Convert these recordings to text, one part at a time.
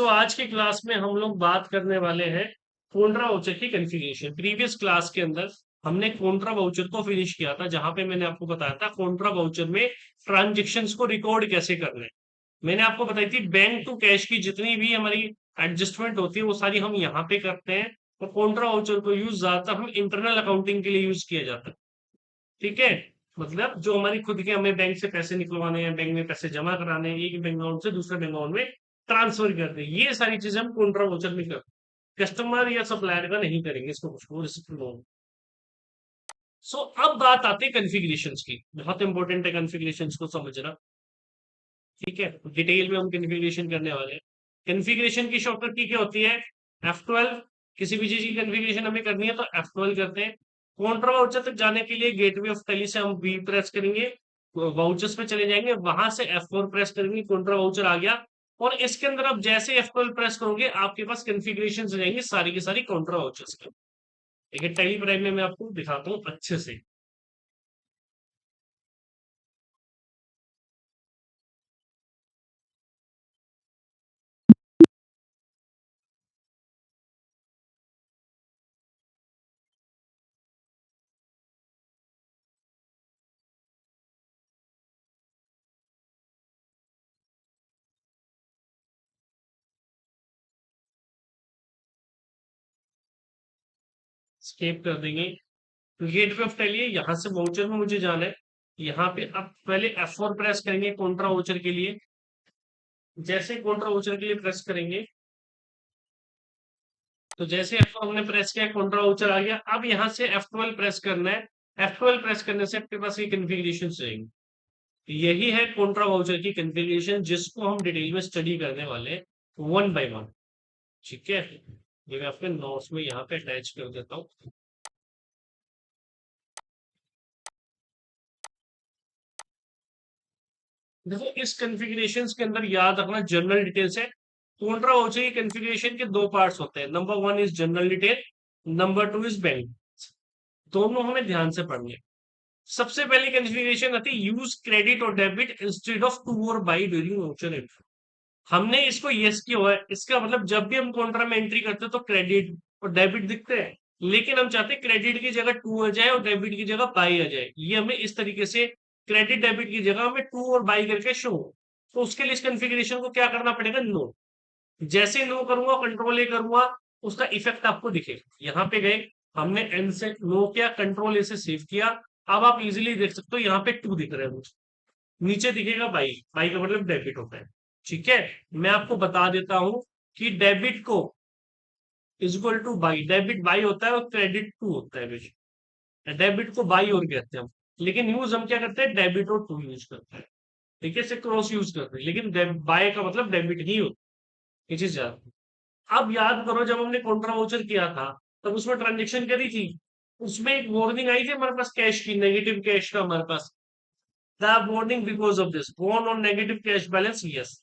आज की क्लास में हम लोग बात करने वाले हैं कोंट्रा वाउचर की कॉन्फ़िगरेशन। प्रीवियस क्लास के अंदर हमने कोंट्रा वाउचर को फिनिश किया था, जहां पे मैंने आपको बताया था कोंट्रा वाउचर में ट्रांजेक्शंस को रिकॉर्ड कैसे करना है। मैंने आपको बताई थी बैंक टू कैश की जितनी भी हमारी एडजस्टमेंट होती है वो सारी हम यहाँ पे करते हैं। और कोंट्रा वाउचर को यूज ज्यादातर हम इंटरनल अकाउंटिंग के लिए यूज किया जाता है। ठीक है, मतलब जो हमारी खुद के हमें बैंक से पैसे निकलवाने हैं, बैंक में पैसे जमा कराने हैं, एक बैंक अकाउंट से दूसरे बैंक अकाउंट में ट्रांसफर करते हैं, ये सारी चीजें हम कॉन्ट्रा वाउचर में करते हैं। कस्टमर या सप्लायर का नहीं करेंगे इसको, कुछ वो रिस्क लोन। अब बात आती है कॉन्फ़िगरेशंस की। बहुत इंपॉर्टेंट है कॉन्फ़िगरेशंस को समझना। ठीक है, डिटेल में हम कॉन्फ़िगरेशन करने वाले हैं। कॉन्फ़िगरेशन की शॉर्टकट की क्या होती है? F12। किसी भी चीज की कॉन्फ़िगरेशन हमें करनी है तो F12 करते हैं। कॉन्ट्रा वाउचर तक जाने के लिए गेटवे ऑफ टैली से हम V प्रेस करेंगे, वाउचर्स पे चले जाएंगे, वहां से F4 प्रेस करेंगे, कॉन्ट्रा वाउचर आ गया। और इसके अंदर आप जैसे F12 प्रेस करोगे आपके पास कॉन्फ़िगरेशन हो जाएंगी सारी की सारी कॉन्ट्रा वाउचर्स की। देखिए टैली प्राइम में मैं आपको दिखाता हूँ अच्छे से। स्केप कर देंगे। गेटवे ऑफ टैली है, यहाँ से वाउचर में मुझे जाना है। यहाँ पे आप पहले F4 प्रेस करेंगे कॉन्ट्रा वाउचर के लिए। जैसे कॉन्ट्रा वाउचर के लिए प्रेस करेंगे तो जैसे F4 हमने प्रेस किया कॉन्ट्रा वाउचर आ गया। अब यहाँ से F12 प्रेस करना है। F12 प्रेस करने से आपके पास ये कॉन्फ़िगरेशन रहेंगी। यही है कॉन्ट्रा वाउचर की कॉन्फ़िगरेशन, जिसको हम डिटेल में स्टडी करने वाले हैं वन बाय वन। ठीक है, ये मैं अपने नोट्स में यहाँ पे अटैच कर देता हूँ। देखो इस कॉन्फ़िगरेशन के अंदर याद रखना जनरल डिटेल्स है। कॉन्ट्रा वाउचर की कॉन्फ़िगरेशन के दो पार्ट्स होते हैं। Number one is general detail, number two is bank. दोनों हमें ध्यान से पढ़ने। सबसे पहली कॉन्फ़िगरेशन आती है यूज क्रेडिट और डेबिट इंस्टेड ऑफ टू और बाई ड्यूरिंग वाउचर एंट्री। हमने इसको यस किया हुआ है, इसका मतलब जब भी हम कॉन्ट्रा में एंट्री करते हैं तो क्रेडिट और डेबिट दिखते हैं, लेकिन हम चाहते हैं क्रेडिट की जगह टू आ जाए और डेबिट की जगह बाई आ जाए। ये हमें इस तरीके से क्रेडिट डेबिट की जगह हमें टू और बाई करके शो हो। तो उसके लिए इस कॉन्फ़िगरेशन को क्या करना पड़ेगा? नो। जैसे नो करूंगा कंट्रोल ए करूंगा, उसका इफेक्ट आपको दिखेगा। यहाँ पे गए, हमने एन से नो किया, कंट्रोल ए से सेव किया। अब आप इजीली देख सकते हो यहाँ पे टू दिख रहा है मुझे, नीचे दिखेगा बाई। बाई का मतलब डेबिट होता है। ठीक है, मैं आपको बता देता हूं कि डेबिट को is equal two by, debit by होता है और क्रेडिट टू होता है। डेबिट को बाई और कहते हैं हम, लेकिन यूज हम क्या करते हैं? डेबिट और टू यूज करते हैं। ठीक है, से क्रॉस यूज करते हैं, लेकिन बाय का मतलब डेबिट ही होता है। ये चीज याद रखो। अब याद करो जब हमने कॉन्ट्रा वाउचर किया था तब उसमें ट्रांजेक्शन करी थी, उसमें एक वार्निंग आई थी हमारे पास कैश की, नेगेटिव कैश का हमारे पास। The warning because of this bone on negative cash balance yes.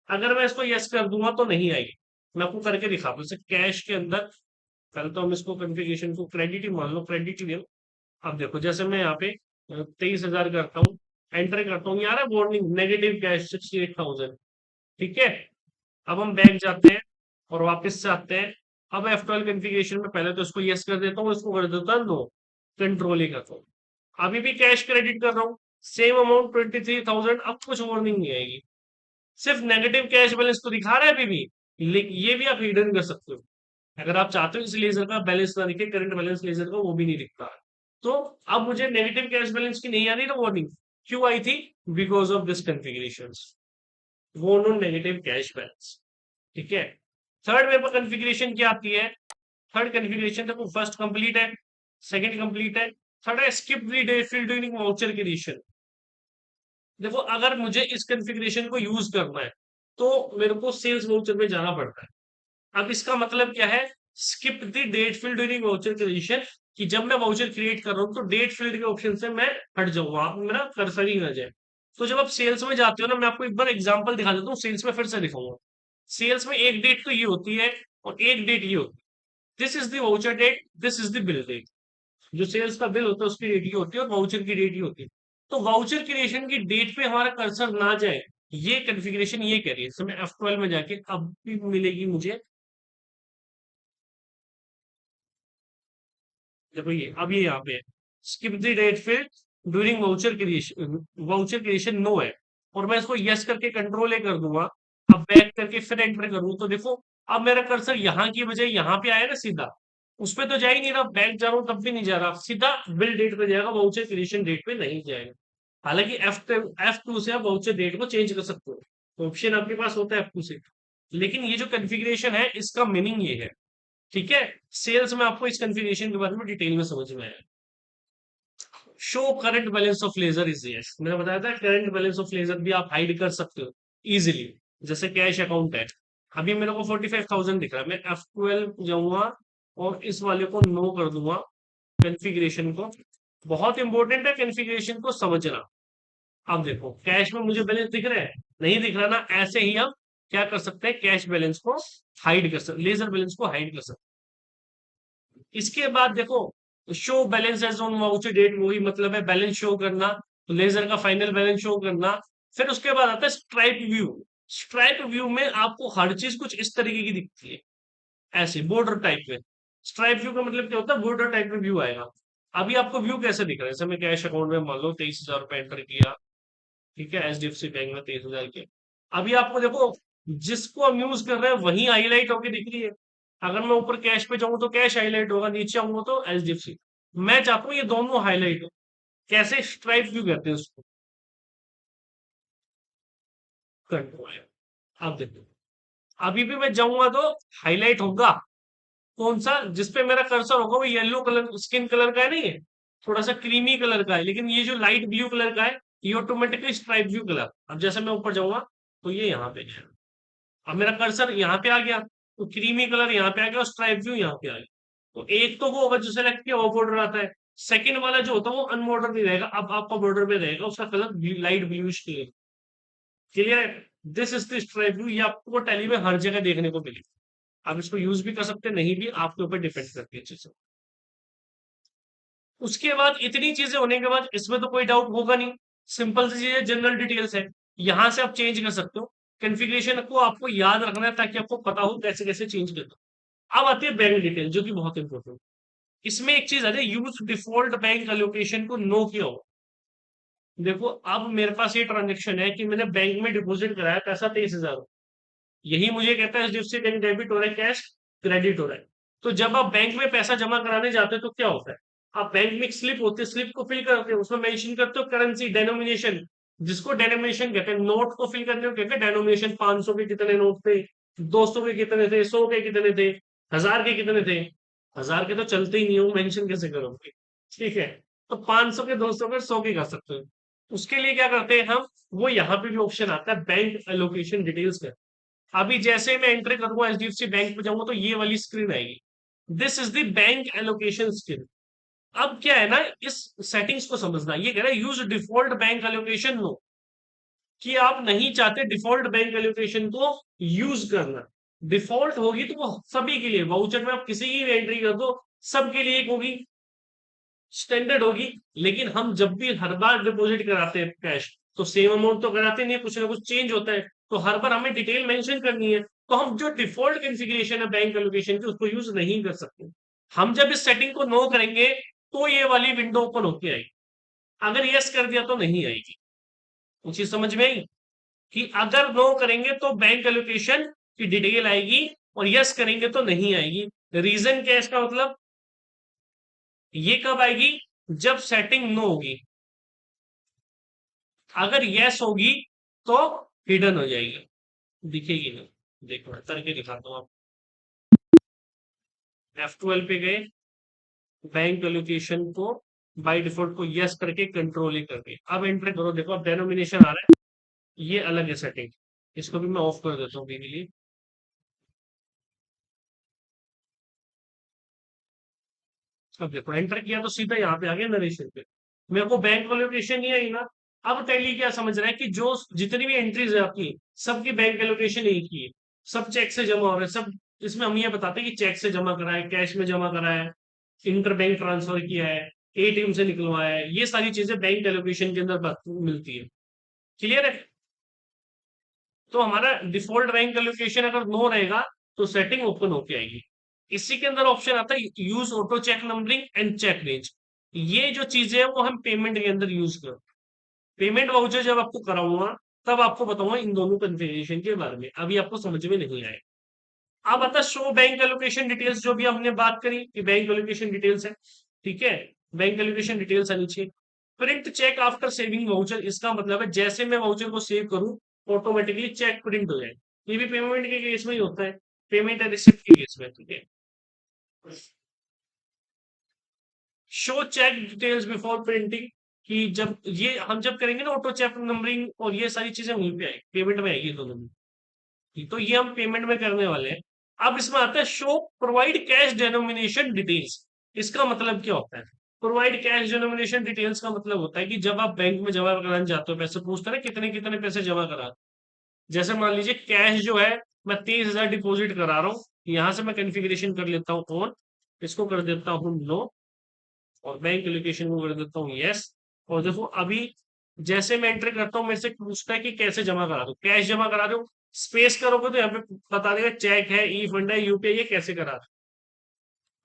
अगर मैं इसको यस कर दूंगा तो नहीं आएगी। मैं आपको करके दिखाता हूँ। कैश के अंदर पहले तो हम इसको कॉन्फ़िगरेशन को क्रेडिट ही मान लो, क्रेडिट ही ले लो। अब देखो जैसे मैं यहाँ पे 23,000 करता हूँ, एंटर करता हूँ, यार वार्निंग नेगेटिव कैश 68,000। ठीक है, अब हम बैक जाते हैं और वापस से आते हैं। अब F12 कॉन्फ़िगरेशन में पहले तो इसको यस कर देता हूँ, इसको कर देता हूँ नो, कंट्रोल ही करता हूँ। अभी भी कैश क्रेडिट कर रहा हूँ, सेम अमाउंट 23,000। अब कुछ वार्निंग नहीं आएगी, सिर्फ नेगेटिव कैश बैलेंस तो दिखा रहा है अभी भी, लेकिन ये भी आप हिडन कर सकते हो। अगर आप चाहते हो इस लेजर का बैलेंस ना दिखे, करंट बैलेंस लेजर का, वो भी नहीं दिखता। तो अब मुझे नेगेटिव कैश बैलेंस की नहीं आ रही ना वार्निंग, क्यों आई थी? बिकॉज ऑफ दिस कॉन्फ़िगरेशन, वो नो नेगेटिव कैश बैलेंस। ठीक है, थर्ड पेपर कॉन्फ़िगरेशन क्या आती है? थर्ड कॉन्फ़िगरेशन देखो, फर्स्ट कंप्लीट है, सेकंड कंप्लीट है, थर्ड है skip the day field during voucher creation. देखो अगर मुझे इस कॉन्फ़िगरेशन को यूज करना है तो मेरे को सेल्स वाउचर में जाना पड़ता है। अब इसका मतलब क्या है? Skip the date field during voucher creation, कि जब मैं वाउचर क्रिएट कर रहा हूँ तो डेट फील्ड के ऑप्शन से मैं हट जाऊँ, वहां पे मेरा कर्सर ही ना जाए। तो जब आप सेल्स में जाते हो ना, मैं आपको एक बार एग्जांपल दिखा देता हूँ, सेल्स में फिर से दिखाऊंगा। सेल्स में एक डेट तो ये होती है और एक डेट ये होती है। This is the voucher date, this is the bill date. जो सेल्स का बिल होता है उसकी डेट ही होती है और वाउचर की डेट ही होती है। तो वाउचर क्रिएशन की डेट पे हमारा कर्सर ना जाए, ये कॉन्फ़िगरेशन ये कह रही है। इसमें F12 में जाके अब भी मिलेगी मुझे, देखो ये यहाँ पे है, skip the date field during voucher creation no है, और मैं इसको यस करके कंट्रोल ए कर दूंगा। अब बैक करके फिर एंटर करूँ तो देखो, अब मेरा कर्सर यहाँ की बजाय यहाँ पे आया ना सीधा, उस पे तो जा ही नहीं रहा, बैक जा रहा हूँ तब भी नहीं जा रहा, सीधा बिल डेट पे जाएगा, वाउचर क्रिएशन डेट पे नहीं जाएगा। हालांकि F2 से आप वाउचर डेट को चेंज कर सकते हो, ऑप्शन आपके पास होता है F2 से, लेकिन ये जो कॉन्फ़िगरेशन है इसका मीनिंग ये है। ठीक है, सेल्स में आपको इस कॉन्फ़िगरेशन के बारे में डिटेल में समझ में आया। Show current balance of ledger is yes, मैंने बताया था करंट बैलेंस ऑफ लेजर भी आप हाइड कर सकते हो इजीली। जैसे कैश अकाउंट है, अभी मेरे को 45,000 दिख रहा है, मैं F12 जाऊंगा और इस वाले को नो कर दूंगा, कॉन्फ़िगरेशन को। बहुत इंपॉर्टेंट है कॉन्फ़िगरेशन को समझना। अब देखो कैश में मुझे बैलेंस दिख रहा है, नहीं दिख रहा ना, ऐसे ही हम क्या कर सकते हैं, कैश बैलेंस को हाइड कर सकते, लेजर बैलेंस को हाइड कर सकते। इसके बाद देखो, show balance as on voucher date, वही मतलब है बैलेंस शो करना, तो लेजर का फाइनल बैलेंस शो करना। फिर उसके बाद आता है स्ट्राइप व्यू। स्ट्राइप व्यू में आपको हर चीज कुछ इस तरीके की दिखती है, ऐसे बॉर्डर टाइप में। स्ट्राइप व्यू का मतलब क्या होता है, बॉर्डर टाइप में व्यू आएगा। अभी आपको व्यू कैसे दिख रहा है, जैसे मैं कैश अकाउंट में मान लो 23,000 रुपए एंटर किया, ठीक है, HDFC बैंक में 23,000 के। अभी आपको देखो, जिसको हम यूज कर रहे हैं वही हाईलाइट होके दिख रही है। अगर मैं ऊपर कैश पे जाऊं तो कैश हाईलाइट होगा, नीचे आऊंगा तो HDFC। मैं चाहता हूँ ये दोनों हाईलाइट हो, कैसे, स्ट्राइप व्यू कहते हैं उसको, कंट्रोल है। अब देखो, अभी भी मैं जाऊंगा तो हाईलाइट होगा, कौन सा, जिसपे मेरा कर्सर होगा वो येलो कलर स्किन कलर का है, नहीं है, थोड़ा सा क्रीमी कलर का है, लेकिन ये जो लाइट ब्लू कलर का है ये ऑटोमेटिकली स्ट्राइप व्यू कलर। अब जैसे मैं ऊपर जाऊंगा तो ये यहाँ पे है, अब मेरा कर्सर यहाँ पे आ गया, तो क्रीमी कलर यहाँ पे आ गया और स्ट्राइप व्यू यहाँ पे आ गया। तो एक तो वो होगा जो सेलेक्ट किया वो बॉर्डर आता है, सेकंड वाला जो होता है वो अनबॉर्डर नहीं रहेगा, अब आपका बॉर्डर में रहेगा, उसका colour light bluish clear. Clear है, this is the stripe view, ये आपको टैली में हर जगह देखने को मिलेगा। आप इसको यूज भी कर सकते हैं, नहीं भी, आपके ऊपर डिपेंड करती है चीजें। उसके बाद इतनी चीजें होने के बाद इसमें तो कोई डाउट होगा नहीं, सिंपल सी चीजें जनरल डिटेल्स है, यहां से आप चेंज कर सकते हो। कॉन्फ़िगरेशन को आपको याद रखना है ताकि आपको पता हो कैसे कैसे चेंज करना। अब आती है बैंक डिटेल, जो कि बहुत इंपॉर्टेंट। इसमें एक चीज है, यूज डिफॉल्ट बैंक एलोकेशन को नो किया हो। देखो अब मेरे पास ये ट्रांजेक्शन है कि मैंने बैंक में डिपॉजिट कराया पैसा 23,000, यही मुझे कहता है HDFC बैंक डेबिट हो रहा है, कैश क्रेडिट हो रहा है। तो जब आप बैंक में पैसा जमा कराने जाते हो तो क्या होता है, आप बैंक में एक स्लिप होती है, स्लिप को फिल करते हो, उसमें मेंशन करते हो करेंसी डेनोमिनेशन, जिसको डेनोमिनेशन कहते हैं, नोट को फिल करने को कहते हैं डेनोमिनेशन। 500 के कितने नोट थे, 200 के कितने थे, 100 के कितने थे, 1000 के कितने थे। 1000 के तो चलते ही नहीं हो, मेंशन कैसे करोगे, ठीक है। तो 500 के, 200 के, 100 के कर सकते हो। उसके लिए क्या करते हैं हम, वो यहाँ पे भी ऑप्शन आता है बैंक एलोकेशन डिटेल्स का। अभी जैसे मैं एंट्री करूंगा HDFC बैंक पे जाऊंगा तो ये वाली स्क्रीन आएगी, this is the bank allocation screen. अब क्या है ना, इस सेटिंग्स को समझना, ये कह रहा है use default bank allocation no, कि आप नहीं चाहते डिफॉल्ट बैंक एलोकेशन को यूज करना। डिफॉल्ट होगी तो वो सभी के लिए, वाउचर में आप किसी की भी एंट्री कर दो, सबके लिए एक होगी, स्टैंडर्ड होगी। लेकिन हम जब भी हर बार डिपॉजिट कराते हैं कैश, तो सेम अमाउंट तो कराते नहीं, कुछ ना कुछ चेंज होता है, तो हर बार हमें डिटेल मेंशन करनी है। तो हम जो डिफॉल्ट कॉन्फ़िगरेशन है बैंक एलोकेशन की उसको यूज नहीं कर सकते। हम जब इस सेटिंग को नो करेंगे तो ये वाली विंडो ओपन होके आएगी, अगर यस कर दिया तो नहीं आएगी। वो चीज समझ में आई, कि अगर नो करेंगे तो बैंक एलोकेशन की डिटेल आएगी और यस करेंगे तो नहीं आएगी। रीजन क्या है इसका मतलब, ये कब आएगी, जब सेटिंग नो होगी, अगर यस होगी तो हिडन हो जाएगी, दिखेगी नहीं। देखो मैं करके दिखाता हूँ आप, F12 पे गए, बैंक एलोकेशन को बाय डिफॉल्ट को यस करके कंट्रोल ही करके अब एंटर करो, देखो अब डेनोमिनेशन आ रहा है, ये अलग है सेटिंग, इसको भी मैं ऑफ कर देता हूँ के लिए। अब देखो एंटर किया तो सीधा यहाँ पे आ गया नरेशन पे, मेरे को बैंक एलोकेशन नहीं आई ना। अब टैली क्या समझ रहा है कि जो जितनी भी एंट्रीज है आपकी, सबकी बैंक एलोकेशन एक ही है, सब चेक से जमा हो रहे हैं सब। इसमें हम ये बताते हैं कि चेक से जमा करा है, कैश में जमा करा है, इंटर बैंक ट्रांसफर किया है, ATM से निकलवाया है, ये सारी चीजें बैंक एलोकेशन के अंदर मिलती है। क्लियर है। तो हमारा डिफॉल्ट बैंक एलोकेशन अगर नो रहेगा तो सेटिंग ओपन होके आएगी। इसी के अंदर ऑप्शन आता है use auto cheque numbering and cheque range. ये जो चीजें है वो हम पेमेंट के अंदर यूज करते हैं। पेमेंट वाउचर जब आपको कराऊंगा तब आपको बताऊंगा इन दोनों कन्फिग्रेशन के बारे में, अभी आपको समझ में नहीं आएगा। अब आता शो बैंक एलोकेशन डिटेल्स, जो भी हमने बात करी कि बैंक एलोकेशन डिटेल्स है, ठीक है। बैंक एलोकेशन डिटेल्स आनी चाहिए। Print cheque after saving voucher, इसका मतलब है जैसे मैं वाउचर को सेव करूं ऑटोमेटिकली चेक प्रिंट हो जाए। ये भी पेमेंट के केस में ही होता है, पेमेंट एंड रिसिप्ट के केस में, ठीक है। Show cheque details before printing, कि जब ये हम जब करेंगे ना ऑटो चेक नंबरिंग और ये सारी चीजें वहीं पे आएगी, पेमेंट में आएगी दोनों में। तो ये हम पेमेंट में करने वाले हैं। अब इसमें आता है show provide cash denomination details. इसका मतलब क्या होता है? प्रोवाइड कैश डेनोमिनेशन डिटेल्स का मतलब होता है कि जब आप बैंक में जमा कराने जाते हो, पैसे पूछते हैं ना कितने कितने पैसे जमा करा। जैसे मान लीजिए कैश जो है, मैं 30,000 डिपॉजिट करा रहा हूँ, यहां से मैं कॉन्फ़िगरेशन कर लेता हूँ ऑन, इसको कर देता हूँ नो, और बैंक एलोकेशन को कर देता हूँ यस। और देखो अभी जैसे मैं एंटर करता हूँ मेरे से पूछता है कि कैसे जमा करा दो, कैश जमा करा दो। स्पेस करोगे तो यहाँ पे बता देगा चेक है, ई फंड है, यूपीआई है, कैसे करा दो।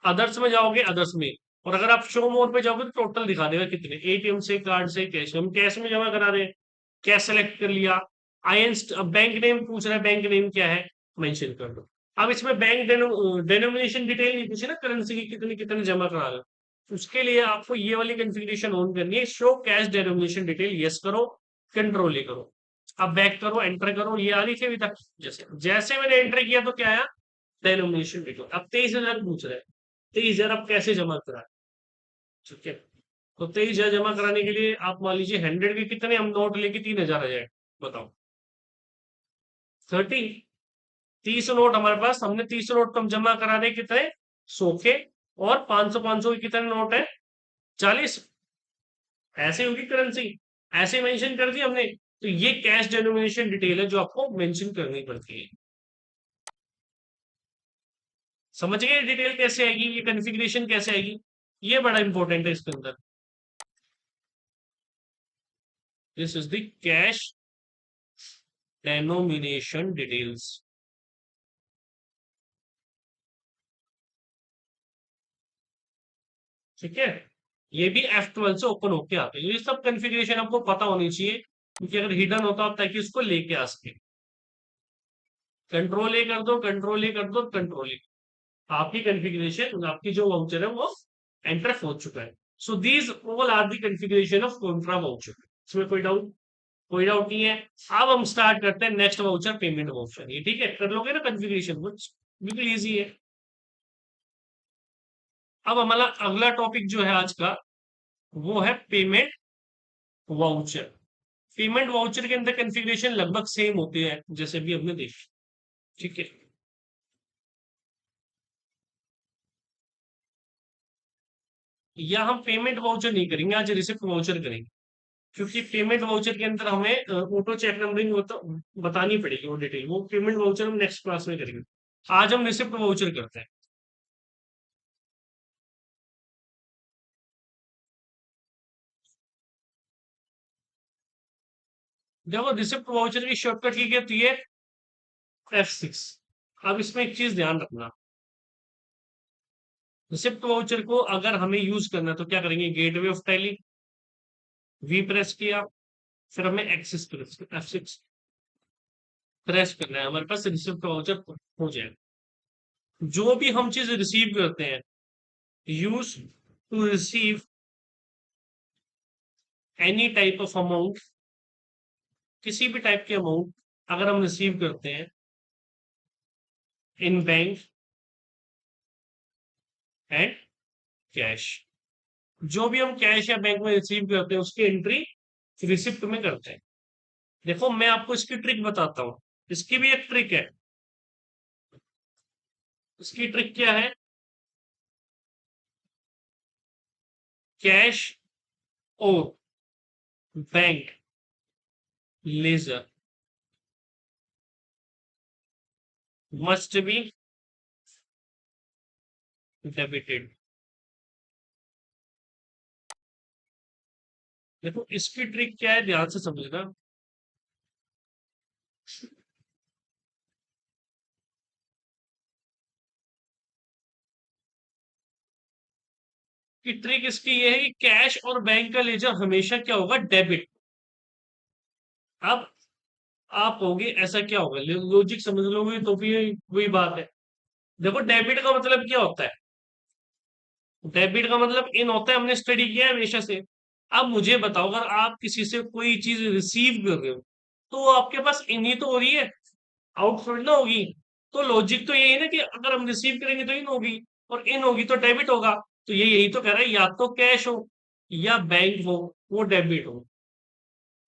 अदर्स में जाओगे, अदर्स में, और अगर आप शो मोर पे जाओगे तो टोटल दिखा देगा कितने, एटीएम से, कार्ड से, कैश। हम कैश में जमा करा रहे हैं, कैश सेलेक्ट कर लिया। आईएन बैंक नेम पूछ रहा है, बैंक नेम क्या है, मेंशन कर दो। अब इसमें बैंक डेनोमिनेशन डिटेल नहीं पूछे ना, करेंसी की कितने कितने जमा करा रहे हो, उसके लिए आपको ये वाली कॉन्फ़िगरेशन ऑन करनी है, show cash denomination detail, yes करो, कंट्रोल ही करो। अब बैक करो, एंटर करो, ये आ रही थी अभी तक। जैसे जैसे मैंने एंटर किया तो क्या आया, डेनोमिनेशन डिटेल। अब 23,000 पूछ रहा है, 23,000 अब कैसे जमा करा, ठीक है। तो 23,000 जमा कराने के लिए आप मान लीजिए 100 के कितने हम नोट लेके 3,000 आ जाए, बताओ, 30। 30 नोट हमारे पास, हमने 30 नोट तो हम जमा करा रहे कितने, 100 के। और 500 500 के कितने नोट है, 40। ऐसे होगी करेंसी, ऐसे मेंशन कर दी हमने। तो ये कैश डेनोमिनेशन डिटेल है जो आपको मेंशन करनी पड़ती है। समझ गए डिटेल कैसे आएगी, ये कॉन्फ़िगरेशन कैसे आएगी, ये बड़ा इंपॉर्टेंट है इसके अंदर। This is the cash denomination details, ठीक है। ये भी F12 से ओपन होके आते हैं, ये सब कॉन्फ़िगरेशन आपको पता होनी चाहिए, क्योंकि अगर हिडन होता आप ताकि उसको लेके आ सके। कंट्रोल ए कर दो, कंट्रोल ए कर दो, कंट्रोल ए, आपकी कॉन्फ़िगरेशन, आपकी जो वाउचर है वो एंटर हो चुका है। So these all are the configuration of contra voucher. इसमें कोई डाउट, कोई डाउट नहीं है। अब हम स्टार्ट करते हैं नेक्स्ट वाउचर, पेमेंट वाउचर। ये ठीक है, कर लोगे ना कॉन्फ़िगरेशन, कुछ बिल्कुल इजी है। अब हमारा अगला टॉपिक जो है आज का, वो है पेमेंट वाउचर। पेमेंट वाउचर के अंदर कॉन्फ़िगरेशन लगभग सेम होती है जैसे भी हमने देखी, ठीक है। या हम पेमेंट वाउचर नहीं करेंगे आज, रिसिप्ट वाउचर करेंगे, क्योंकि पेमेंट वाउचर के अंदर हमें ऑटो चेक नंबरिंग बतानी पड़ेगी वो डिटेल, वो पेमेंट वाउचर हम नेक्स्ट क्लास में करेंगे। आज हम रिसिप्ट वाउचर करते हैं। देखो रिसिप्ट वाउचर की शॉर्टकट की क्या होती है, F6। अब इसमें एक चीज ध्यान रखना, रिसिप्ट वाउचर को अगर हमें यूज करना है तो क्या करेंगे, gateway of Tally, we press किया, फिर हमें एक्सेस प्रेस F6 प्रेस करना है, हमारे पास रिसिप्ट वाउचर हो जाएगा। जो भी हम चीज रिसीव करते हैं, use to receive any type of amount, किसी भी टाइप के अमाउंट अगर हम रिसीव करते हैं इन बैंक एंड कैश, जो भी हम कैश या बैंक में रिसीव करते हैं उसकी एंट्री रिसिप्ट में करते हैं। देखो मैं आपको इसकी ट्रिक बताता हूँ, इसकी भी एक ट्रिक है। इसकी ट्रिक क्या है, कैश और bank ledger must be debited. देखो इसकी ट्रिक क्या है, ध्यान से समझना। कि ट्रिक इसकी ये है कि कैश और बैंक का लेजर हमेशा क्या होगा, डेबिट। अब आप कहोगे ऐसा क्या होगा, लॉजिक समझ लोगे तो भी वही बात है। देखो डेबिट का मतलब क्या होता है, डेबिट का मतलब इन होता है, हमने स्टडी किया है हमेशा से। अब मुझे बताओ, अगर आप किसी से कोई चीज रिसीव कर रहे हो तो वो आपके पास इन ही तो हो रही है, आउट थोड़ी ना होगी। तो लॉजिक तो यही है ना कि अगर हम रिसीव करेंगे तो इन होगी, और इन होगी तो डेबिट होगा। तो ये यही तो कह रहा है, या तो कैश हो या बैंक हो, वो डेबिट हो।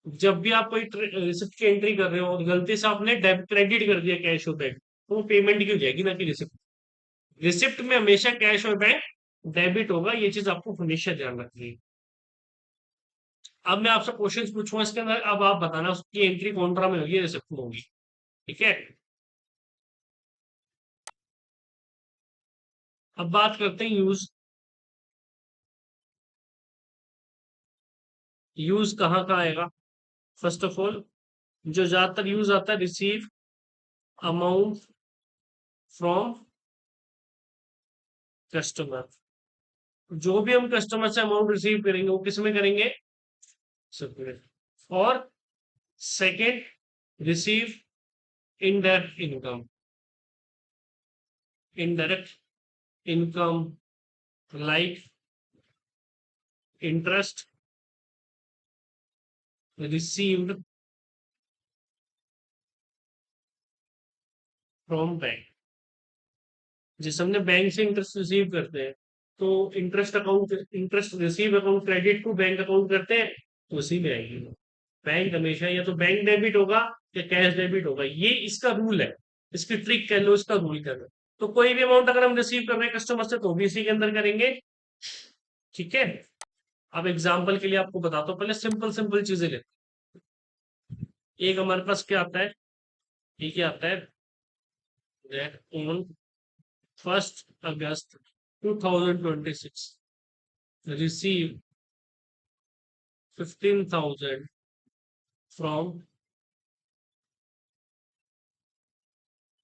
जब भी आप कोई रिसिप्ट की एंट्री कर रहे हो और गलती से आपने डेबिट क्रेडिट कर दिया कैश और बैंक, तो वो पेमेंट की हो जाएगी ना कि रिसिप्ट। रिसिप्ट में हमेशा कैश और बैंक डेबिट होगा, ये चीज आपको हमेशा ध्यान रखनी है। अब मैं आपसे क्वेश्चन पूछूंगा इसके अंदर, अब आप बताना उसकी एंट्री कॉन्ट्रा में होगी या रिसिप्ट में होगी। ठीक है, अब बात करते हैं यूज। यूज कहाँ का आएगा, फर्स्ट ऑफ ऑल जो ज्यादातर यूज आता है, रिसीव अमाउंट फ्रॉम कस्टमर। जो भी हम कस्टमर से अमाउंट रिसीव करेंगे वो किस में करेंगे, सब। और second, receive indirect income. Indirect income like interest received from bank. जिस हमने बैंक से इंटरेस्ट रिसीव करते हैं, तो interest account, interest receive account credit to bank account करते हैं, तो उसी में आएगी वो। बैंक हमेशा या तो बैंक डेबिट होगा या कैश डेबिट होगा, ये इसका रूल है। इसकी ट्रिक कह लो, इसका रूल कह लो। तो कोई भी अमाउंट अगर हम रिसीव कर रहे हैं कस्टमर से तो भी इसी के अंदर करेंगे। ठीक है, अब एग्जाम्पल के लिए आपको बताता हूँ, पहले सिंपल सिंपल चीजें लेते हैं। एक हमारे पास क्या आता है, ठीक है, आता है that on 1st August 2026 receive 15,000 from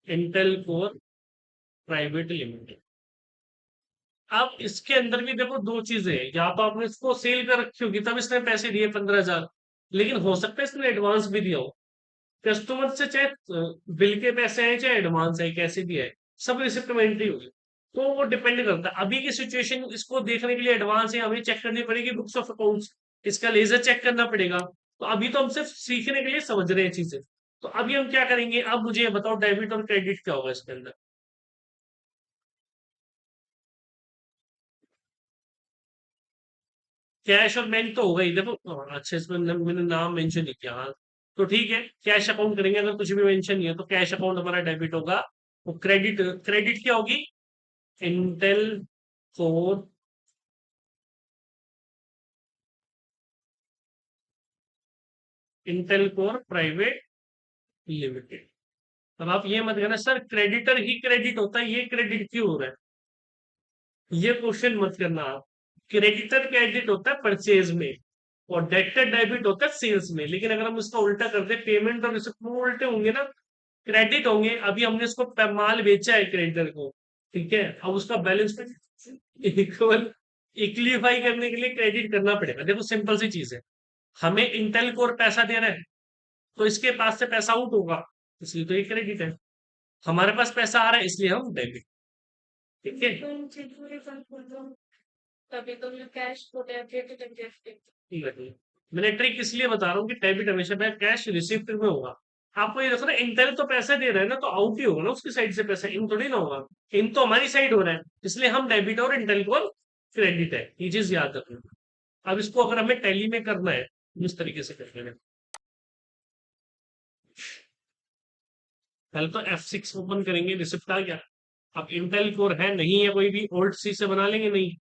Intel Core Private Limited। अब इसके अंदर भी देखो दो चीजें हैं, या तो आपने इसको सेल कर रखी होगी तब इसने पैसे दिए 15,000, लेकिन हो सकता है इसने एडवांस भी दिया हो। कस्टमर से चाहे बिल के पैसे आए चाहे एडवांस है, कैसे भी है, सब रिसिप्ट में एंट्री होगी। तो वो डिपेंड करता है अभी की सिचुएशन, इसको देखने के लिए एडवांस है हमें चेक करनी पड़ेगी बुक्स ऑफ अकाउंट्स, इसका लेजर चेक करना पड़ेगा। तो अभी तो हम सिर्फ सीखने के लिए समझ रहे हैं चीजें। तो अभी हम क्या करेंगे, अब मुझे ये बताओ डेबिट और क्रेडिट क्या होगा इसके अंदर। कैश और बैंक तो होगा ही, देखो अच्छा इसमें मैंने नाम मेंशन नहीं किया, हाँ। तो ठीक है, कैश अकाउंट करेंगे, अगर कुछ भी मेंशन नहीं है तो कैश अकाउंट हमारा डेबिट होगा। वो क्रेडिट, क्रेडिट क्या होगी, Intel core Intel core private limited. अब आप ये मत कहना सर क्रेडिटर ही क्रेडिट होता है, ये क्रेडिट क्यों हो रहा है, ये क्वेश्चन मत करना आप। क्रेडिटर क्रेडिट होता है परचेज में, और डेबिटर डेबिट होता है सेल्स में। लेकिन अगर हम इसका उल्टा कर दे, पेमेंट और रिसिप्ट में उल्टे होंगे ना, क्रेडिट होंगे। अभी हमने इसको माल बेचा है क्रेडिटर को, ठीक है, अब उसका बैलेंस इक्वल इक्लिफाई करने के लिए क्रेडिट करना पड़ेगा। देखो सिंपल सी चीज है, हमें इंटेल कोर पैसा दे रहा है तो इसके पास से पैसा आउट होगा, इसलिए तो ये क्रेडिट है। हमारे पास पैसा आ रहा है इसलिए हम डेबिट। ठीक है, तभी तो मैं कैश को डेबिट ठीक है, ठीक है। मैंने ट्रिक इसलिए बता रहा हूँ कि डेबिट हमेशा कैश रिसिप्ट में होगा। आपको ये देखो ना, इंटेल तो पैसा दे रहा है ना, तो आउट ही होगा ना उसकी साइड से पैसा, इन थोड़ी ना होगा। इन तो हमारी साइड हो रहा है, इसलिए हम डेबिट और इंटेल को क्रेडिट है, ये चीज याद रखना। अब इसको अगर हमें टैली में करना है, इस तरीके से कर लेना। पहले तो F6 ओपन करेंगे, रिसिप्ट आ गया। अब इंटेल कोर है नहीं है कोई भी, ओल्ड सी से बना लेंगे, नहीं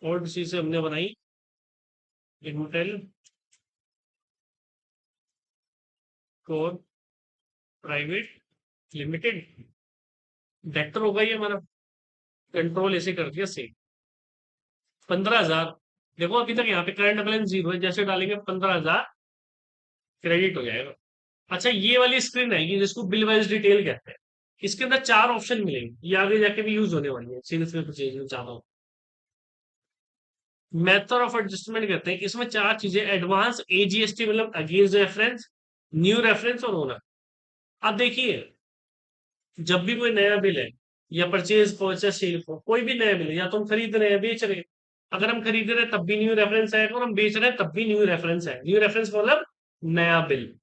ओल्ड सी से हमने बनाई Intel core private limited. Vector होगा ये हमारा, कंट्रोल ऐसे कर दिया सेव। 15,000, देखो अभी तक यहाँ पे करंट बैलेंस जीरो है, जैसे डालेंगे 15,000 क्रेडिट हो जाएगा। अच्छा ये वाली स्क्रीन आएगी जिसको बिल वाइज डिटेल कहते हैं। इसके अंदर चार ऑप्शन मिलेंगे, ये आगे जाके भी यूज होने वाली है, सीरीज में कुछ चाहता हूँ। मेथड ऑफ एडजस्टमेंट कहते हैं, इसमें चार चीजें, एडवांस, एजीएसटी मतलब अगेंस्ट रेफरेंस, न्यू रेफरेंस और ओनर। अब देखिए, जब भी कोई नया बिल है या परचेज परचेस सेल को, कोई भी नया बिल है, या तो हम खरीद रहे हैं बेच रहे हैं, अगर हम खरीद रहे हैं तब भी न्यू रेफरेंस आएगा और हम बेच रहे हैं तब भी न्यू रेफरेंस है। न्यू रेफरेंस मतलब नया बिल।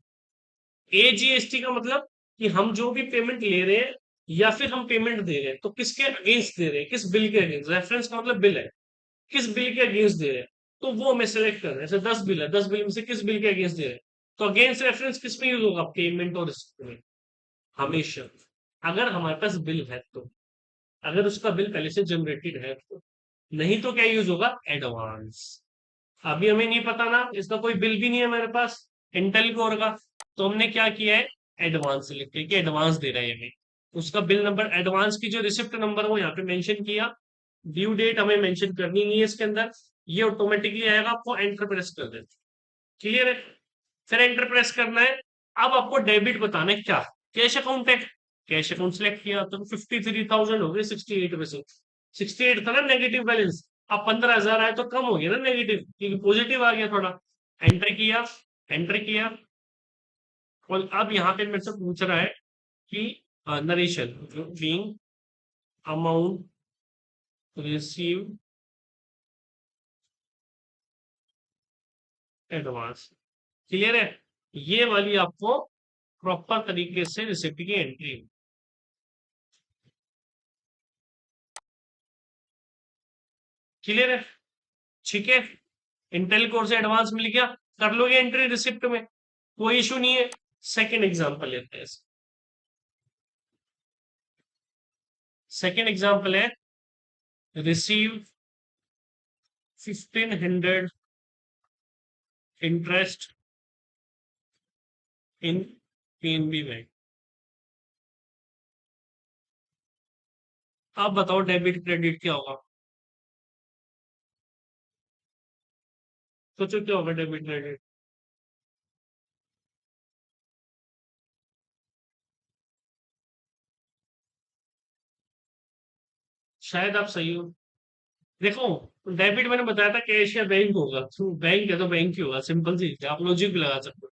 एजीएसटी का मतलब कि हम जो भी पेमेंट ले रहे हैं या फिर हम पेमेंट दे रहे हैं तो किसके अगेंस्ट दे रहे हैं, किस बिल के अगेंस्ट, रेफरेंस का मतलब बिल है, किस बिल के अगेंस्ट दे रहे हैं, तो वो हमें सेलेक्ट करना है। जैसे 10 बिल है, 10 बिल में से किस बिल के अगेंस्ट दे रहे हैं, तो अगेंस्ट रेफरेंस किस में यूज होगा, पेमेंट और रिसिप्ट में हमेशा, अगर हमारे पास बिल है तो, अगर उसका बिल पहले से जनरेटेड है तो। नहीं तो क्या यूज होगा, एडवांस। अभी हमें नहीं पता ना, इसका कोई बिल भी नहीं है मेरे पास इंटेल कोर का, तो हमने क्या किया है, एडवांस लिख के कि एडवांस दे रहा है हमें, उसका बिल नंबर, एडवांस की जो रिसिप्ट नंबर वो यहाँ पे मेंशन किया, ड्यू डेट हमें मेंशन करनी नहीं है इसके अंदर, ये ऑटोमेटिकली आएगा, आपको एंटर प्रेस कर देना। क्लियर है, फिर एंटर प्रेस करना है। अब आपको डेबिट बताना है क्या, कैश अकाउंट है, कैश अकाउंट सिलेक्ट किया तो 53,000 हो गए 68 में से, 68 था ना नेगेटिव बैलेंस, अब 15,000 आए तो कम हो गया ना नेगेटिव, क्योंकि पॉजिटिव आ गया थोड़ा। एंटर किया, एंटर किया, और अब यहाँ पे मेरे से पूछ रहा है कि narration being amount receive advance. Clear है, ये वाली आपको प्रॉपर तरीके से रिसिप्ट की एंट्री। क्लियर है, ठीक है, इंटेल कोर से एडवांस मिल गया, कर लोगे एंट्री रिसिप्ट में, कोई इशू नहीं है। सेकेंड एग्जांपल लेते हैं, सेकेंड एग्जांपल है, receive 1500 interest in PNB bank. आप बताओ डेबिट क्रेडिट क्या होगा, सोचो क्या होगा डेबिट क्रेडिट। शायद आप सही हो। देखो, डेबिट मैंने बताया था कैश या बैंक होगा, बैंक है तो बैंक ही होगा, सिंपल सी चीज़ है, आप लॉजिक भी लगा सकते हो।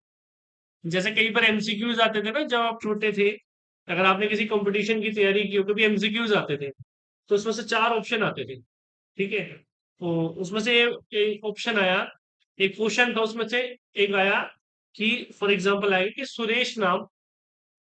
जैसे कई बार एमसीक्यूज आते थे ना जब आप छोटे थे, अगर आपने किसी कंपटीशन की तैयारी की हो, कभी एमसीक्यूज आते थे, तो उसमें से चार ऑप्शन आते थे, ठीक है, तो उसमें से एक ऑप्शन आया, एक क्वेश्चन था उसमें से, एक आया कि फॉर एग्जांपल आया कि सुरेश नाम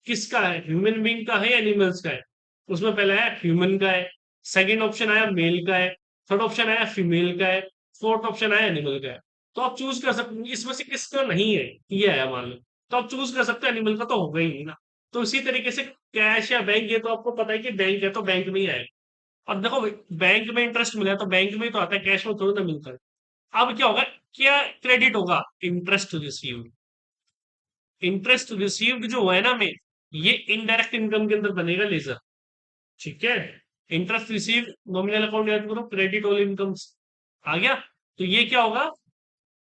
किसका है, ह्यूमन बीइंग का है या एनिमल्स का है। उसमें पहला है ह्यूमन का है, सेकंड ऑप्शन आया मेल का है, थर्ड ऑप्शन आया फीमेल का है, फोर्थ ऑप्शन आया एनिमल का है। तो आप चूज कर सकते हैं इसमें से किसका नहीं है, ये आया मान लो, तो आप चूज कर सकते हो, एनिमल का तो होगा ही नहीं ना। तो इसी तरीके से कैश या बैंक, ये तो आपको पता है कि बैंक है तो बैंक में ही आएगा। और देखो, बैंक में इंटरेस्ट मिला है तो बैंक में ही तो आता है, कैश में थोड़ी ना मिलता है। अब क्या होगा, क्या क्रेडिट होगा, इंटरेस्ट रिसीव्ड। इंटरेस्ट रिसीव्ड जो है ना में, ये इनडायरेक्ट इनकम के अंदर बनेगा लेजर, ठीक है। इंटरेस्ट रिसीव नॉमिनल अकाउंट याद करो, क्रेडिट ऑल इनकम्स आ गया, तो ये क्या होगा,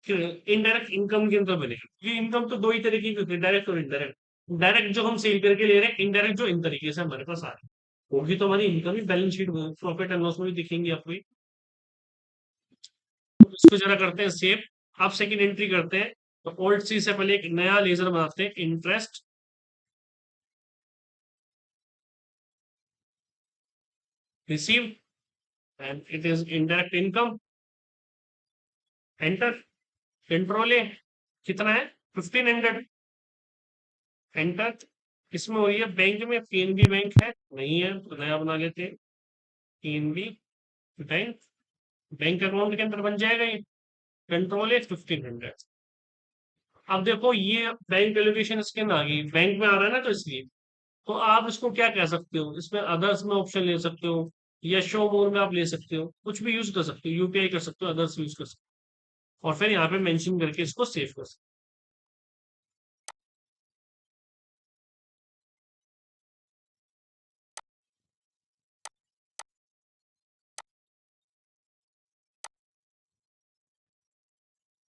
इनडायरेक्ट इनकम के अंदर बनेगा। ये इनकम तो दो ही तरीके की होती है, डायरेक्ट और इनडायरेक्ट। डायरेक्ट जो हम सेल करके ले रहे हैं, इनडायरेक्ट जो इन तरीके से हमारे पास आ रही है, होगी तो हमारी income he balance sheet profit and loss में भी दिखेंगे आपको ही। तो इसको जरा करते हैं सेव, आप सेकंड एंट्री करते हैं, तो ओल्ड सी से पहले एक नया लेजर बनाते हैं, interest received and it is indirect income, enter, control ए, कितना है 1500, एंटर। इसमें हो रही है बैंक में, पीएनबी बैंक है नहीं है तो नया बना लेते हैं, पीएनबी बैंक, बैंक अकाउंट के अंदर बन जाएगा ये, कंट्रोल ए 1500। अब देखो ये बैंक एलोकेशन इसके अंदर आ गई, बैंक में आ रहा है ना तो इसलिए, तो आप इसको क्या कह सकते हो, इसमें अदर्स में ऑप्शन ले सकते हो, या शो मोर में आप ले सकते हो, कुछ भी यूज कर सकते हो, यूपीआई कर सकते हो, अदर्स यूज कर सकते हो, और फिर यहाँ पे मेंशन करके इसको सेव कर सकते हो।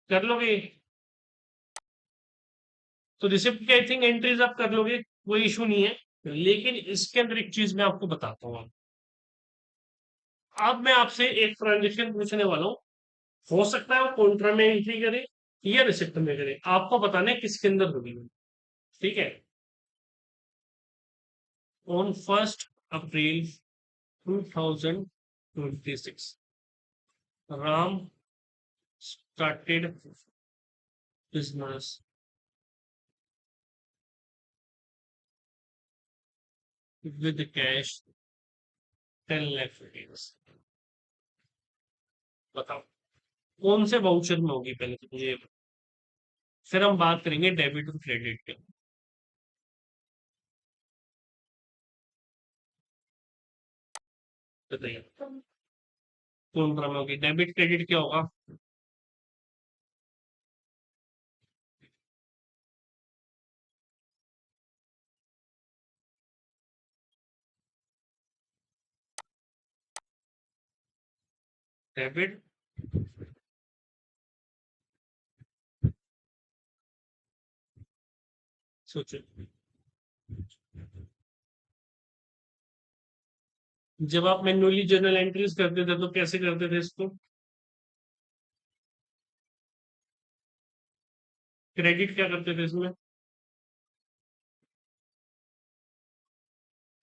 कर लोगे, तो रिसिप्ट की आई थिंक एंट्रीज आप कर लोगे, कोई इशू नहीं है। लेकिन इसके अंदर एक चीज मैं आपको बताता हूँ, अब मैं आपसे एक ट्रांजेक्शन पूछने वाला हूँ, हो सकता है वो कॉन्ट्रा में एंट्री करे या रिसिप्ट में करे, आपको बताना है किसके अंदर होगी। ठीक है। On 1 April 2026 Ram started business with cash 10 lakh rupees। बताओ कौन से वाउचर में होगी, पहले तो मुझे ये बताओ। फिर हम बात करेंगे डेबिट और क्रेडिट के। बताइए कौन सा में होगी, डेबिट क्रेडिट क्या होगा। डेबिट सोचो, जब आप मैन्युअली जर्नल एंट्रीज करते थे तो कैसे करते थे इसको। क्रेडिट क्या करते थे इसमें।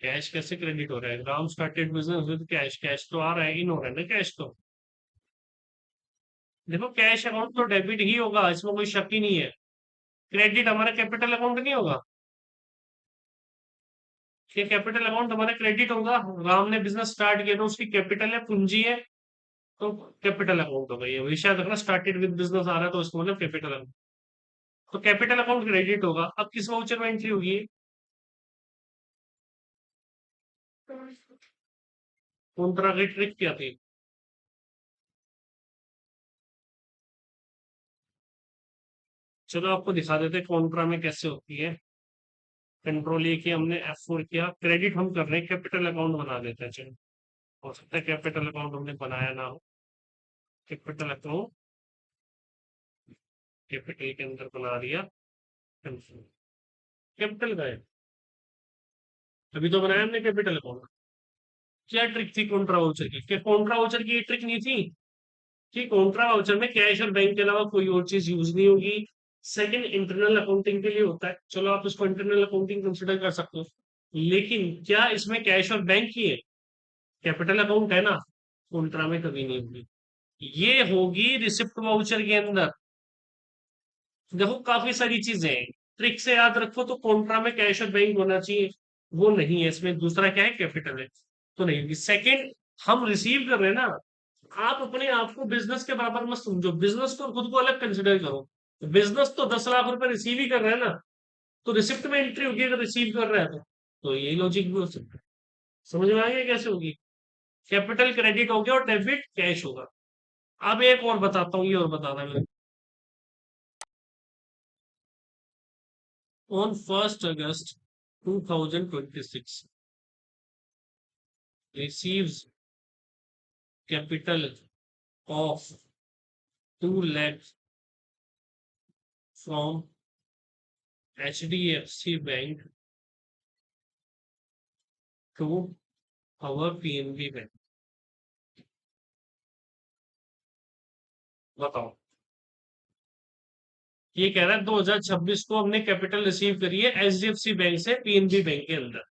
कैश कैसे क्रेडिट हो रहा है, Ram started business with cash, cash तो आ रहा है, इन हो रहा है ना कैश तो। देखो कैश अकाउंट तो डेबिट ही होगा, इसमें कोई शक ही नहीं है। क्रेडिट हमारा कैपिटल अकाउंट नहीं होगा, ये कैपिटल अकाउंट हमारा क्रेडिट होगा। राम ने बिजनेस स्टार्ट किया तो उसकी कैपिटल है, पूंजी है, तो कैपिटल अकाउंट होगा। ये हमेशा रखना, स्टार्टेड विद बिजनेस आ रहा है तो उसको मतलब कैपिटल अकाउंट, तो कैपिटल अकाउंट क्रेडिट होगा। अब किस वाउचर में एंट्री होगी। कौन की ट्रिक क्या थी। चलो आपको दिखा देते हैं कॉन्ट्रा में कैसे होती है। कंट्रोल ये किया हमने, F4 किया, क्रेडिट हम कर रहे हैं, कैपिटल अकाउंट बना देते हैं। चलो हो सकता है कैपिटल अकाउंट हमने बनाया ना हो। कैपिटल अकाउंट, कैपिटल के अंदर बना दिया। कैपिटल का है, अभी तो बनाया हमने कैपिटल अकाउंट। क्या ट्रिक थी कॉन्ट्रा वाउचर की, क्या कॉन्ट्रा वाउचर की ये ट्रिक नहीं थी कि कॉन्ट्रा वाउचर में कैश और बैंक के अलावा कोई और चीज यूज नहीं होगी। सेकंड इंटरनल अकाउंटिंग के लिए होता है, चलो आप उसको इंटरनल अकाउंटिंग कंसिडर कर सकते हो। लेकिन क्या इसमें कैश और बैंक की है, कैपिटल अकाउंट है ना, कॉन्ट्रा में कभी नहीं होगी। ये होगी रिसिप्ट वाउचर के अंदर। देखो काफी सारी चीजें हैं, ट्रिक से याद रखो तो कॉन्ट्रा में कैश और बैंक होना चाहिए, वो नहीं है इसमें। दूसरा क्या है, कैपिटल है, तो नहीं होगी। सेकंड, हम रिसीव कर रहे हैं ना, आप अपने आप को बिजनेस के बराबर मत समझो, बिजनेस को खुद को अलग कंसिडर करो। बिजनेस तो 10 लाख रुपए रिसीव ही कर रहा है ना, तो रिसिप्ट में एंट्री होगी अगर रिसीव कर रहा है तो यही लॉजिक भी हो सकता है। समझ में आ गया कैसे होगी। कैपिटल क्रेडिट हो गया और डेबिट कैश होगा। अब एक और बताता हूँ, ये और बताना मैं। On 1 August 2026 receives capital of 2 lakhs from HDFC Bank to our PNB Bank। बताओ, ये कह रहा है 2026 को हमने कैपिटल रिसीव करी है HDFC बैंक से पीएनबी बैंक के अंदर।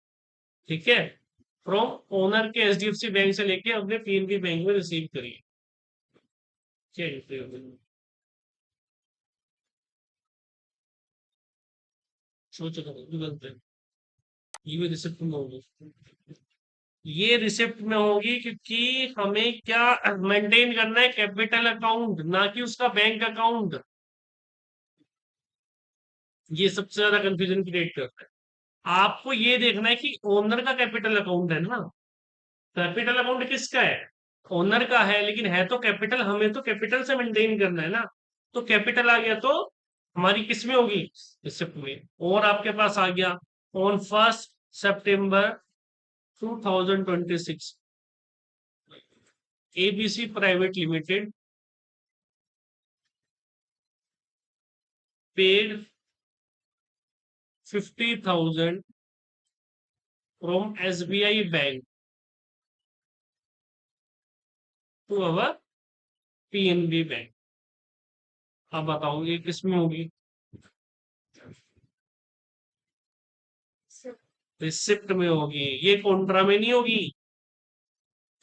ठीक है, फ्रॉम ओनर के HDFC बैंक से लेके हमने पीएनबी बैंक में रिसीव करी है। क्या एंट्री होगी, सोचो करो, गलत है। ये भी रिसिप्ट में होगी, ये रिसिप्ट में होगी क्योंकि हमें क्या मेंटेन करना है, कैपिटल अकाउंट, ना कि उसका बैंक अकाउंट। ये सबसे ज्यादा कंफ्यूजन क्रिएट करता है। आपको ये देखना है कि ओनर का कैपिटल अकाउंट है ना, कैपिटल अकाउंट किसका है, ओनर का है, लेकिन है तो कैपिटल, हमें तो कैपिटल से मेंटेन करना है ना। तो कैपिटल आ गया तो हमारी किस में होगी, रिसिप्ट में। और आपके पास आ गया, on 1 September 2026 ABC private limited paid 50,000 from SBI bank to our PNB bank. अब बताओ ये किस में होगी? रिसिप्ट में होगी, ये कॉन्ट्रा में नहीं होगी।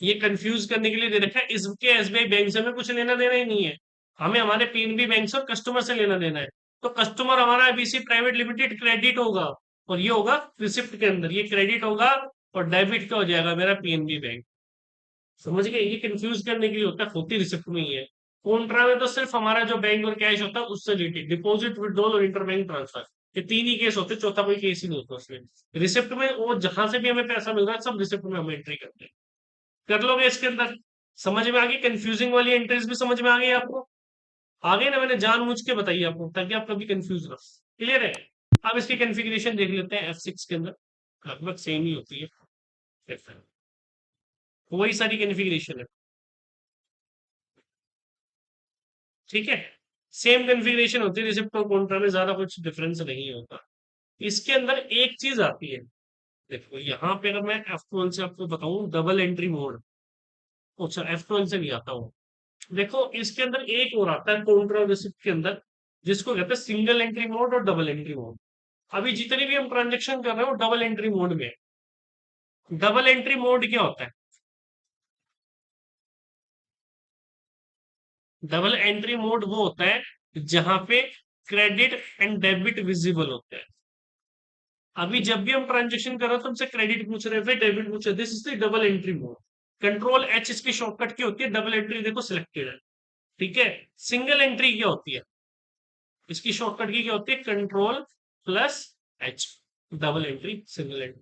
ये कंफ्यूज करने के लिए दे रखा है, इसके एसबीआई बैंक से हमें कुछ लेना देना ही नहीं है। हमें हमारे पीएनबी बैंक से और कस्टमर से लेना देना है। तो कस्टमर हमारा एबीसी प्राइवेट लिमिटेड क्रेडिट होगा, और ये होगा रिसिप्ट के अंदर, ये क्रेडिट होगा, और डेबिट क्या हो जाएगा मेरा पीएनबी बैंक। समझ गए? ये कंफ्यूज करने के लिए होता है, होती रिसिप्ट में ही है। कॉन्ट्रा में तो सिर्फ हमारा जो बैंक और कैश होता है उससे रिलेटेड, डिपॉजिट, विड्रॉल और इंटरबैंक ट्रांसफर, ये तीन ही केस होते हैं, चौथा कोई केस ही नहीं होता उसमें। रिसिप्ट में वो जहां से भी हमें पैसा मिल रहा है सब रिसिप्ट में हम एंट्री करते हैं। कर लोगे इसके अंदर? समझ में आ गई? कंफ्यूजिंग वाली एंट्रीज भी समझ में आ गई आपको? आ गई ना? मैंने जानबूझ के बताई आपको ताकि आप कभी कंफ्यूज ना। क्लियर है? अब इसकी कॉन्फ़िगरेशन देख लेते हैं F6 के अंदर। लगभग सेम ही होती है, वही सारी कॉन्फ़िगरेशन है। ठीक है, सेम कॉन्फ़िगरेशन होती है, रिसिप्ट और कॉन्ट्रा में ज्यादा कुछ डिफरेंस नहीं होता। इसके अंदर एक चीज आती है, देखो यहाँ पे अगर मैं F12 से आपको बताऊं डबल एंट्री मोड। अच्छा, F12 से भी आता हूँ। देखो इसके अंदर एक और आता है कॉन्ट्रा रिसिप्ट के अंदर, जिसको कहते हैं सिंगल एंट्री मोड और डबल एंट्री मोड। अभी जितने भी हम ट्रांजेक्शन कर रहे हैं वो डबल एंट्री मोड में है। डबल एंट्री मोड क्या होता है? डबल एंट्री मोड वो होता है जहां पे क्रेडिट एंड डेबिट विजिबल होते हैं। अभी जब भी हम ट्रांजेक्शन कर रहे हैं तो हमसे क्रेडिट पूछ रहे थे, डेबिट पूछ रहे, this is the double entry mode. Control H इसकी शॉर्टकट की होती है, डबल एंट्री देखो सिलेक्टेड है। ठीक है, सिंगल एंट्री क्या होती है? इसकी शॉर्टकट की क्या होती है? Control plus H. Double entry, single entry.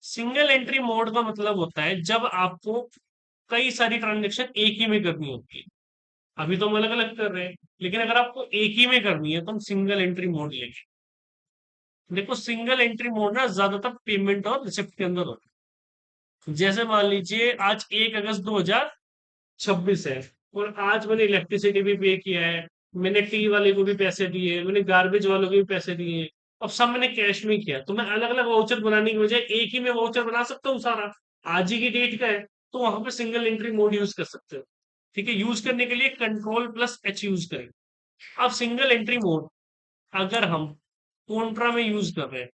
Single entry mode का मतलब होता है जब आपको कई सारी ट्रांजेक्शन एक ही में करनी होती है। अभी तो हम अलग अलग कर रहे हैं, लेकिन अगर आपको एक ही में करनी है तो हम सिंगल एंट्री मोड लेंगे। देखो सिंगल एंट्री मोड ना ज्यादातर पेमेंट और रिसिप्ट के अंदर होता है। जैसे मान लीजिए आज 1 अगस्त 2026 है, और आज मैंने इलेक्ट्रिसिटी भी पे किया है, मैंने टी वाले को भी पैसे दिए, मैंने गार्बेज वालों को भी पैसे दिए, अब सब मैंने कैश में किया, तो मैं अलग अलग वाउचर बनाने की बजाय एक ही में वाउचर बना सकता हूँ सारा। आज ही की डेट का है, तो वहां पे सिंगल एंट्री मोड यूज कर सकते हो। ठीक है, यूज करने के लिए कंट्रोल प्लस एच यूज करें। अब सिंगल एंट्री मोड अगर हम कॉन्ट्रा में यूज कर रहे हैं,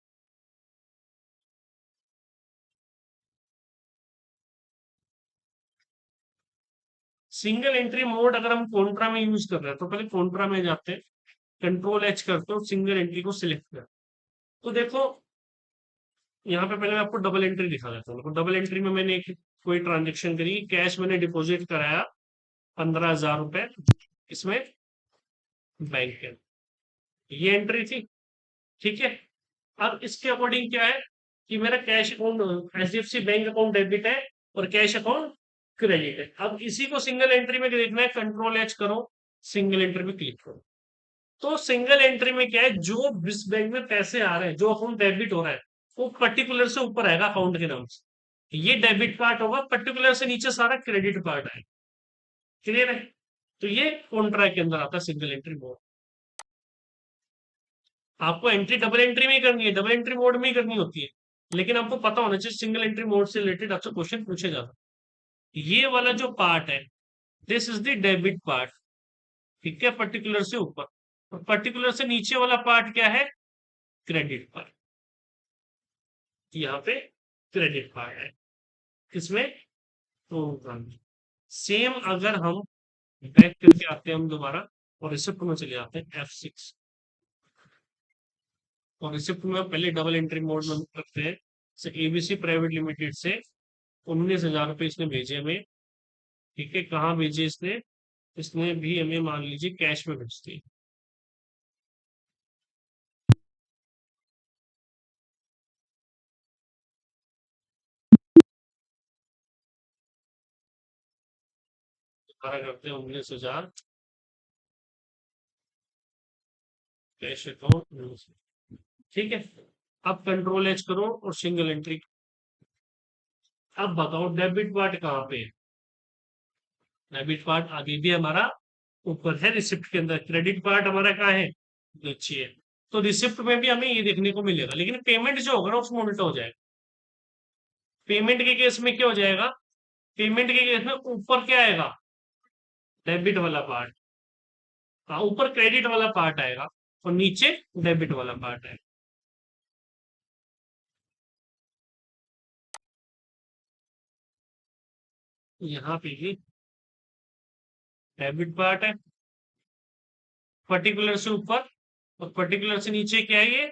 सिंगल एंट्री मोड अगर हम कॉन्ट्रा में यूज कर रहे हैं तो पहले कॉन्ट्रा में जाते हैं, कंट्रोल एच करते हो, सिंगल एंट्री को सिलेक्ट कर। तो देखो यहाँ पे पहले मैं आपको डबल एंट्री दिखा देता हूँ। डबल एंट्री में मैंने एक कोई ट्रांजेक्शन करी, कैश मैंने डिपॉजिट कराया 15,000 रुपए इसमें बैंक के, ये एंट्री थी। ठीक है, अब इसके अकॉर्डिंग क्या है कि मेरा cash account HDFC bank account debit है और कैश अकाउंट क्रेडिट है। अब इसी को सिंगल एंट्री में देखना है, कंट्रोल एच करो, सिंगल एंट्री में क्लिक करो। तो सिंगल एंट्री में क्या है, जो जिस बैंक में पैसे आ रहे हैं, जो अकाउंट डेबिट हो रहा है, वो पर्टिकुलर से ऊपर आएगा अकाउंट के नाम से, ये डेबिट पार्ट होगा, पर्टिकुलर से नीचे सारा क्रेडिट पार्ट है। क्लियर है? तो ये कॉन्ट्रैक्ट के अंदर आता है सिंगल एंट्री मोड। आपको एंट्री डबल एंट्री में ही करनी है, डबल एंट्री मोड में ही करनी होती है, लेकिन आपको पता होना चाहिए सिंगल एंट्री मोड से रिलेटेड आपसे क्वेश्चन पूछे जाता है। ये वाला जो पार्ट है, this is the debit part. ठीक है, पर्टिकुलर से ऊपर, और पर्टिकुलर से नीचे वाला पार्ट क्या है? Credit part. यहाँ पे क्रेडिट पार्ट है, किसमें? तो सेम अगर हम बैक करके आते हैं हम दोबारा, और रिसिप्ट में चले जाते हैं F6, और रिसिप्ट में पहले डबल एंट्री मोड में रखते हैं। से एबीसी प्राइवेट लिमिटेड से 19,000 रुपये इसने भेजे हमें। ठीक है, कहाँ भेजे इसने? इसने भी हमें मान लीजिए कैश में भेज दिए। दोबारा करते हैं 19,000 कैश अकाउंट। ठीक है, अब कंट्रोल एच करो और सिंगल एंट्री। अब बताओ डेबिट पार्ट कहाँ पे है? डेबिट पार्ट आगे भी हमारा ऊपर है रिसिप्ट के अंदर, क्रेडिट पार्ट हमारा कहाँ है? नीचे है। तो रिसिप्ट में भी हमें ये देखने को मिलेगा, लेकिन पेमेंट जो होगा ना उसमें उल्टा हो जाएगा। पेमेंट के केस में क्या हो जाएगा? पेमेंट के केस में ऊपर क्या आएगा? डेबिट वाला पार्ट। हाँ, ऊपर क्रेडिट वाला पार्ट आएगा और नीचे डेबिट वाला पार्ट है। यहाँ पे भी डेबिट पार्ट है, पर्टिकुलर से ऊपर और पर्टिकुलर से नीचे क्या है ये,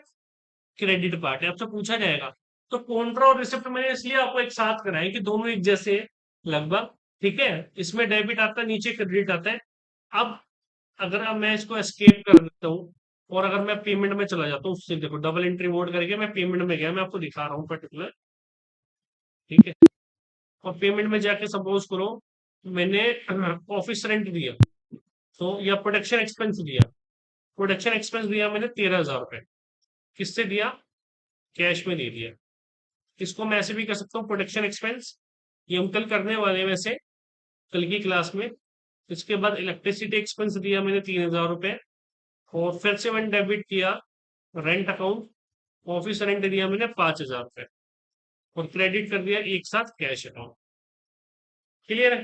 क्रेडिट पार्ट है। आपसे पूछा जाएगा तो कॉन्ट्रा और रिसिप्ट मैंने इसलिए आपको एक साथ कराया कि दोनों एक जैसे हैं लगभग। ठीक है, इसमें डेबिट आता है, नीचे क्रेडिट आता है। अब अगर अब मैं इसको एस्केप कर देता हूँ और अगर मैं पेमेंट में चला जाता हूँ, उससे देखो डबल एंट्री मोड करके मैं पेमेंट में गया, मैं आपको दिखा रहा हूँ पर्टिकुलर। ठीक है, और पेमेंट में जाके सपोज करो मैंने ऑफिस रेंट दिया, तो या प्रोडक्शन एक्सपेंस दिया। प्रोडक्शन एक्सपेंस दिया मैंने 13,000 रुपए। किससे दिया, कैश में दे दिया। इसको मैं ऐसे भी कर सकता हूँ, प्रोडक्शन एक्सपेंस, ये हम कल करने वाले हैं वैसे, कल की क्लास में। इसके बाद इलेक्ट्रिसिटी एक्सपेंस दिया मैंने 3,000 रुपए, और फिर से मैंने डेबिट किया रेंट अकाउंट, ऑफिस रेंट दिया मैंने 5,000 रुपए, और क्रेडिट कर दिया एक साथ कैश अकाउंट। क्लियर है,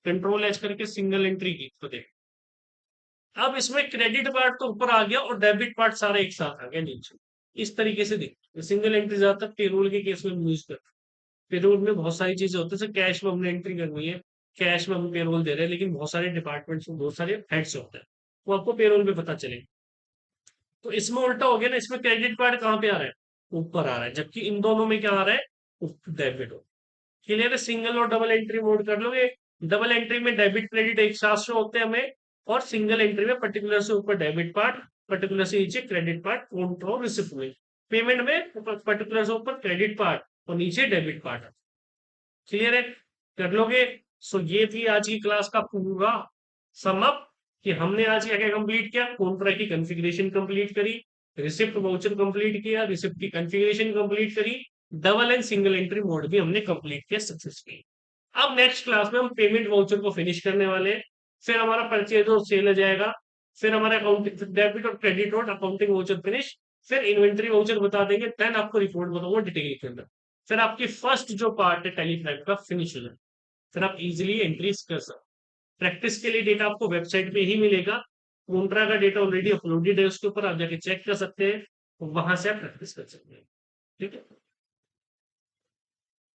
कंट्रोल एच करके सिंगल एंट्री की तो देख। अब इसमें क्रेडिट पार्ट तो ऊपर आ गया और डेबिट पार्ट सारा एक साथ आ गया नीचे। इस तरीके से देख, सिंगल एंट्री ज्यादातर पेरोल के केस में यूज करते हैं। पेरोल में बहुत सारी चीजें होती है, जैसे कैश में हमने एंट्री करनी है, कैश में हम पेरोल दे रहे हैं, लेकिन बहुत सारे डिपार्टमेंट्स में बहुत सारे हेड्स होते हैं, वो आपको पेरोल में पता चलेगा। तो इसमें उल्टा हो गया ना, इसमें क्रेडिट कार्ड कहाँ पे आ रहा है, ऊपर आ रहा है, जबकि इन दोनों में क्या आ रहा है, डेबिट हो। क्लियर है, सिंगल और डबल एंट्री मोड कर लोगे। डबल एंट्री में डेबिट क्रेडिट एक साथ शो होते हैं हमें, और सिंगल एंट्री में पर्टिकुलर से ऊपर डेबिट पार्ट, पर्टिकुलर से नीचे क्रेडिट पार्ट, कंट्रोल रिसिप्ट में। पेमेंट में पर्टिकुलर से ऊपर क्रेडिट पार्ट और नीचे डेबिट पार्ट। क्लियर है, कर लोगे। सो ये थी आज की क्लास का पूरा समअप, कि हमने आज क्या क्या कंप्लीट किया, कॉन्ट्रैक्ट की कॉन्फ़िगरेशन कंप्लीट करी, रिसिप्ट वाउचर कंप्लीट किया, रिसिप्ट की कॉन्फ़िगरेशन कंप्लीट करी, double and single entry mode भी हमने कंप्लीट किया सक्सेसफुली। अब नेक्स्ट क्लास में हम पेमेंट वाउचर को फिनिश करने वाले हैं, फिर हमारा परचेज और सेल आ जाएगा, फिर हमारा अकाउंटिंग डेबिट और क्रेडिट और अकाउंटिंग वाउचर फिनिश, फिर इन्वेंट्री वाउचर बता देंगे, देन आपको रिपोर्ट बताऊंगा डिटेल के अंदर। फिर आपकी फर्स्ट जो पार्ट है टैली फाइव का फिनिश हो जाए, फिर आप इजीली एंट्रीज कर सकते। प्रैक्टिस के लिए डेटा आपको वेबसाइट पे ही मिलेगा, कोन्ट्रा का डेटा ऑलरेडी अपलोडेड है उसके ऊपर, आप जाके चेक कर सकते हैं, वहां से आप प्रैक्टिस कर सकते हैं। ठीक है।